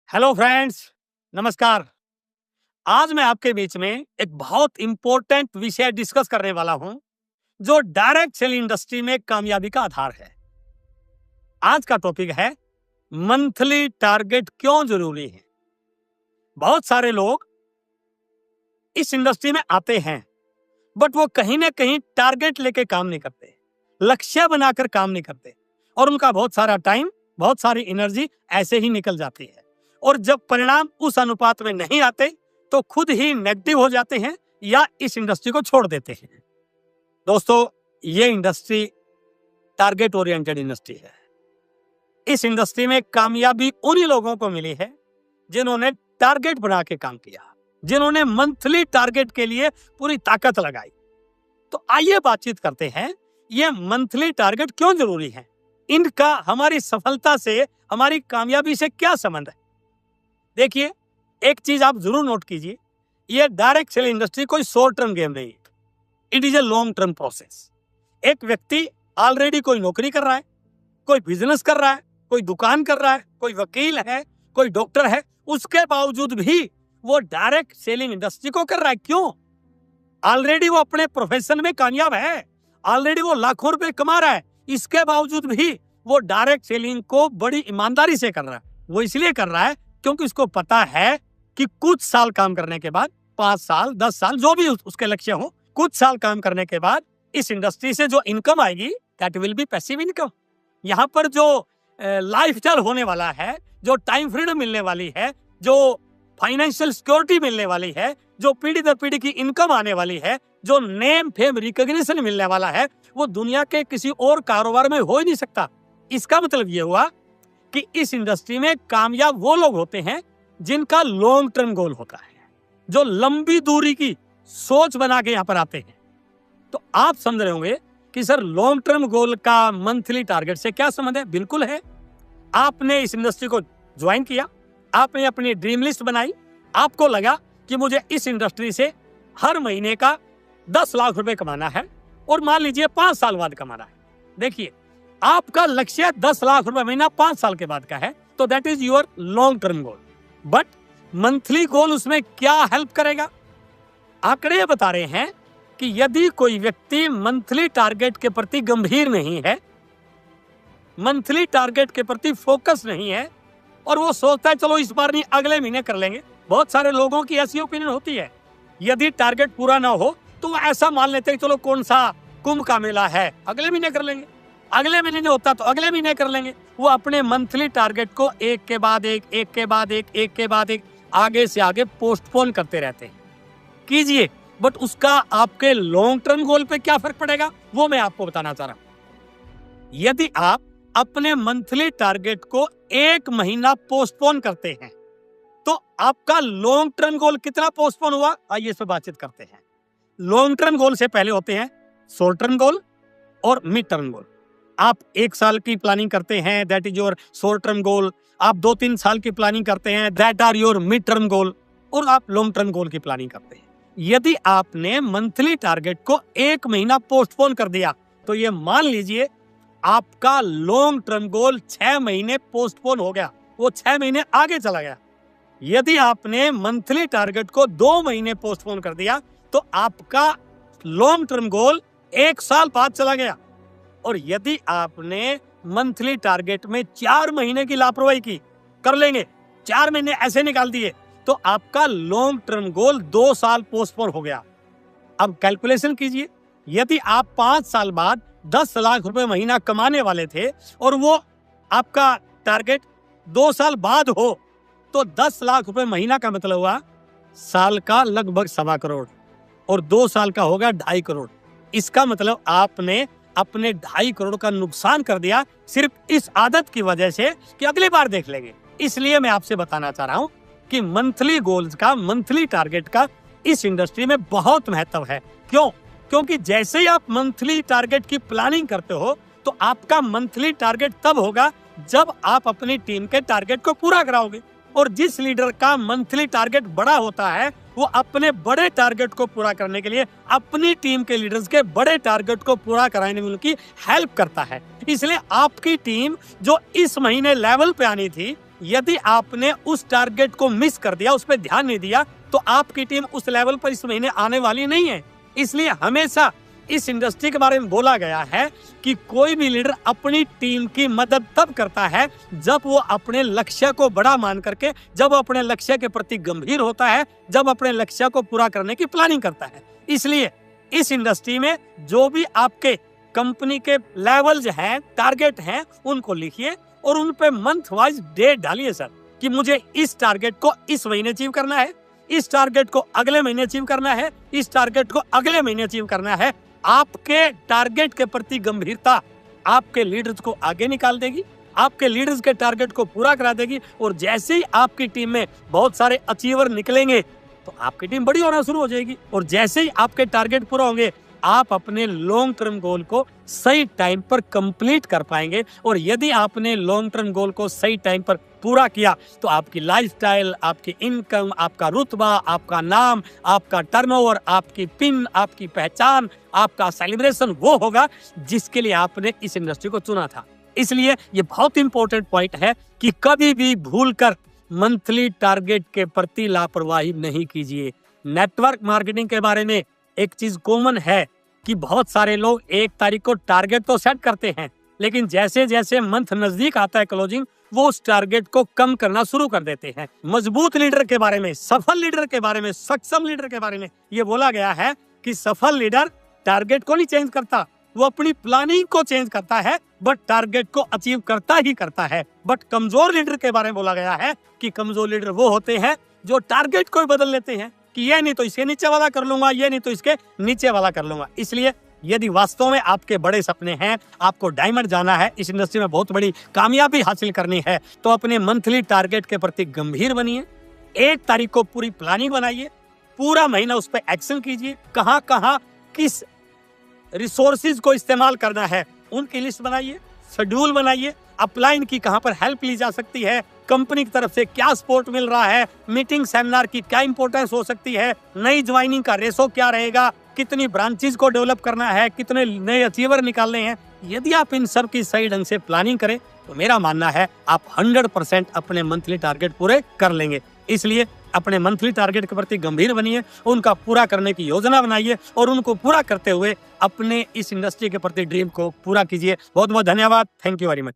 Hello friends, नमस्कार। आज मैं आपके बीच में एक बहुत इंपॉर्टेंट विषय डिस्कस करने वाला हूं, जो डायरेक्ट सेल इंडस्ट्री में कामयाबी का आधार है। आज का टॉपिक है मंथली टारगेट क्यों जरूरी है। बहुत सारे लोग इस इंडस्ट्री में आते हैं, बट वो कहीं ना कहीं टारगेट लेके काम नहीं करते, लक्ष्य बनाकर काम नहीं करते, और उनका बहुत सारा टाइम, बहुत सारी एनर्जी ऐसे ही निकल जाती है। और जब परिणाम उस अनुपात में नहीं आते तो खुद ही नेगेटिव हो जाते हैं या इस इंडस्ट्री को छोड़ देते हैं। दोस्तों, ये इंडस्ट्री टारगेट ओरिएंटेड इंडस्ट्री है। इस इंडस्ट्री में कामयाबी उन्हीं लोगों को मिली है जिन्होंने टारगेट बना के काम किया, जिन्होंने मंथली टारगेट के लिए पूरी ताकत लगाई। तो आइए बातचीत करते हैं, ये मंथली टारगेट क्यों जरूरी है, इनका हमारी सफलता से, हमारी कामयाबी से क्या संबंध है। देखिए, एक चीज आप जरूर नोट कीजिए, ये डायरेक्ट सेल इंडस्ट्री कोई शॉर्ट टर्म गेम नहीं है, it is a long term process. एक व्यक्ति ऑलरेडी कोई नौकरी कर रहा है, कोई बिजनेस कर रहा है, कोई दुकान कर रहा है, कोई वकील है, कोई डॉक्टर है, उसके बावजूद भी वो डायरेक्ट सेलिंग इंडस्ट्री को कर रहा है। क्यों? ऑलरेडी वो अपने प्रोफेशन में कामयाब है, ऑलरेडी वो लाखों रुपए कमा रहा है, इसके बावजूद भी वो डायरेक्ट सेलिंग को बड़ी ईमानदारी से कर रहा है। वो इसलिए कर रहा है क्योंकि उसको पता है कि कुछ साल काम करने के बाद, 5 साल 10 साल जो भी उसके लक्ष्य हो, कुछ साल काम करने के बाद इस इंडस्ट्री से जो इनकम आएगी that will be passive income. यहाँ पर जो लाइफस्टाइल होने वाला है, जो टाइम फ्रीडम मिलने वाली है, जो फाइनेंशियल सिक्योरिटी मिलने वाली है, जो पीढ़ी दर पीढ़ी की इनकम आने वाली है, जो नेम फेम रिकॉग्निशन मिलने वाला है, वो दुनिया के किसी और कारोबार में हो ही नहीं सकता। इसका मतलब ये हुआ कि इस इंडस्ट्री में कामयाब वो लोग होते हैं जिनका लॉन्ग टर्म गोल होता है, जो लंबी दूरी की सोच बना के यहाँ पर आते हैं। तो आप समझ रहे होंगे कि सर, लॉन्ग टर्म गोल का मंथली टारगेट से क्या संबंध है। बिल्कुल है। आपने इस इंडस्ट्री को ज्वाइन किया, आपने अपनी ड्रीम लिस्ट बनाई, आपको लगा कि मुझे इस इंडस्ट्री से हर महीने का 10 लाख रुपए कमाना है, और मान लीजिए 5 साल बाद कमाना है। देखिए, आपका लक्ष्य 10 लाख रुपए महीना 5 साल के बाद का है, तो that is your long term goal. But monthly goal उसमें क्या हेल्प करेगा? आंकड़े बता रहे हैं कि यदि कोई व्यक्ति मंथली टारगेट के प्रति गंभीर नहीं है, मंथली टारगेट के प्रति फोकस नहीं है, और वो सोचता है चलो इस बार नहीं अगले महीने कर लेंगे। बहुत सारे लोगों की ऐसी ओपिनियन होती है, यदि टारगेट पूरा ना हो तो वो ऐसा मान लेते हैं चलो कौन सा कुंभ का मेला है, अगले महीने कर लेंगे, अगले महीने नहीं होता तो अगले महीने कर लेंगे। वो अपने मंथली टारगेट को एक के बाद एक, एक के बाद एक, एक के बाद एक, आगे से आगे पोस्टपोन करते रहते हैं। कीजिए, बट उसका आपके लॉन्ग टर्म गोल पे क्या फर्क पड़ेगा वो मैं आपको बताना चाह रहा हूं। यदि आप अपने मंथली टारगेट को 1 महीना पोस्टपोन करते हैं तो आपका लॉन्ग टर्म गोल कितना पोस्टपोन हुआ, आइए इस पर बातचीत करते हैं। लॉन्ग टर्म गोल से पहले होते हैं शॉर्ट टर्म गोल और मिड टर्म गोल। आप 1 साल की प्लानिंग करते हैं, that is your short term goal. आप 2-3 साल की प्लानिंग करते हैं, that are your mid term goal. और आप लॉन्ग टर्म गोल की प्लानिंग करते हैं। यदि आपने मंथली टारगेट को 1 महीना पोस्टपोन कर दिया तो ये मान लीजिए आपका लॉन्ग टर्म गोल 6 महीने पोस्टपोन हो गया, वो 6 महीने आगे चला गया। यदि आपने मंथली टारगेट को 2 महीने पोस्टपोन कर दिया तो आपका लॉन्ग टर्म गोल 1 साल बाद चला गया। और यदि आपने मंथली टारगेट में 4 महीने की लापरवाही की, कर लेंगे 4 महीने ऐसे निकाल दिए, तो आपका लॉन्ग टर्म गोल 2 साल पोस्टपोन हो गया। अब कैलकुलेशन कीजिए, यदि आप 5 साल बाद 10 लाख रुपए महीना कमाने वाले थे और वो आपका टारगेट 2 साल बाद हो, तो 10 लाख रुपए महीना का मतलब हुआ साल का लगभग 1.25 करोड़, और 2 साल का होगा 2.5 करोड़। इसका मतलब आपने अपने 2.5 करोड़ का नुकसान कर दिया सिर्फ इस आदत की वजह से कि अगली बार देख लेंगे। इसलिए मैं आपसे बताना चाह रहा हूं कि मंथली गोल्स का, मंथली टारगेट का इस इंडस्ट्री में बहुत महत्व है। क्यों? क्योंकि जैसे ही आप मंथली टारगेट की प्लानिंग करते हो तो आपका मंथली टारगेट तब होगा जब आप अपनी टीम के टारगेट को पूरा कराओगे। और जिस लीडर का मंथली टारगेट बड़ा होता है वो अपने बड़े टारगेट को पूरा करने के लिए अपनी टीम के लीडर्स के बड़े टारगेट को पूरा कराने में उनकी हेल्प करता है। इसलिए आपकी टीम जो इस महीने लेवल पे आनी थी यदि आपने उस टारगेट को मिस कर दिया, उस पर ध्यान नहीं दिया, तो आपकी टीम उस लेवल पर इस महीने आने वाली नहीं है। इसलिए हमेशा इस इंडस्ट्री के बारे में बोला गया है कि कोई भी लीडर अपनी टीम की मदद तब करता है जब वो अपने लक्ष्य को बड़ा मान करके, जब वो अपने लक्ष्य के प्रति गंभीर होता है, जब अपने लक्ष्य को पूरा करने की प्लानिंग करता है। इसलिए इस इंडस्ट्री में जो भी आपके कंपनी के लेवल्स हैं, टारगेट हैं, उनको लिखिए और उन पे मंथ वाइज डेट डालिए सर, कि मुझे इस टारगेट को इस महीने अचीव करना है, इस टारगेट को अगले महीने अचीव करना है, इस टारगेट को अगले महीने अचीव करना है। आपके टारगेट के प्रति गंभीरता आपके लीडर्स को आगे निकाल देगी, आपके लीडर्स के टारगेट को पूरा करा देगी। और जैसे ही आपकी टीम में बहुत सारे अचीवर निकलेंगे तो आपकी टीम बड़ी होना शुरू हो जाएगी। और जैसे ही आपके टारगेट पूरा होंगे, आप अपने लॉन्ग टर्म गोल को सही टाइम पर कंप्लीट कर पाएंगे। और यदि आपने लॉन्ग टर्म गोल को सही टाइम पर पूरा किया तो आपकी लाइफस्टाइल, आपकी इनकम, आपका रुतबा, आपका नाम, आपका टर्नओवर, आपकी पिन, आपकी पहचान, आपका सेलिब्रेशन वो होगा जिसके लिए आपने इस इंडस्ट्री को चुना था। इसलिए ये बहुत इंपॉर्टेंट पॉइंट है कि कभी भी भूलकर मंथली टारगेट के प्रति लापरवाही नहीं कीजिए। नेटवर्क मार्केटिंग के बारे में एक चीज कॉमन है कि बहुत सारे लोग 1 तारीख को टारगेट तो सेट करते हैं, लेकिन जैसे जैसे मंथ नजदीक आता है क्लोजिंग, वो उस टारगेट को कम करना शुरू कर देते हैं। मजबूत लीडर के बारे में, सफल लीडर के बारे में, सक्षम लीडर के बारे में ये बोला गया है कि सफल लीडर टारगेट को नहीं चेंज करता, वो अपनी प्लानिंग को चेंज करता है, बट टारगेट को अचीव करता ही करता है। बट कमजोर लीडर के बारे में बोला गया है कि कमजोर लीडर वो होते हैं जो टारगेट को बदल लेते हैं कि ये नहीं तो इसके नीचे वाला कर लूंगा, ये नहीं तो इसके नीचे वाला कर लूंगा। इसलिए यदि वास्तव में आपके बड़े सपने हैं, आपको डायमंड जाना है, इस इंडस्ट्री में बहुत बड़ी कामयाबी हासिल करनी है, तो अपने मंथली टारगेट के प्रति गंभीर बनिए। 1 तारीख को पूरी प्लानिंग बनाइए, पूरा महीना उस पर एक्शन कीजिए, कहाँ कहाँ किस रिसोर्सेज को इस्तेमाल करना है उनकी लिस्ट बनाइए, शेड्यूल बनाइए, अपलाइन की कहाँ पर हेल्प ली जा सकती है, कंपनी की तरफ से क्या सपोर्ट मिल रहा है, मीटिंग सेमिनार की क्या इंपॉर्टेंस हो सकती है, नई ज्वाइनिंग का रेशो क्या रहेगा, कितनी ब्रांचेस को डेवलप करना है, कितने नए अचीवर निकालने हैं। यदि आप इन सब की सही ढंग से प्लानिंग करें तो मेरा मानना है आप 100% अपने मंथली टारगेट पूरे कर लेंगे। इसलिए अपने मंथली टारगेट के प्रति गंभीर बनिए, उनका पूरा करने की योजना बनाइए और उनको पूरा करते हुए अपने इस इंडस्ट्री के प्रति ड्रीम को पूरा कीजिए। बहुत बहुत धन्यवाद। Thank you very much.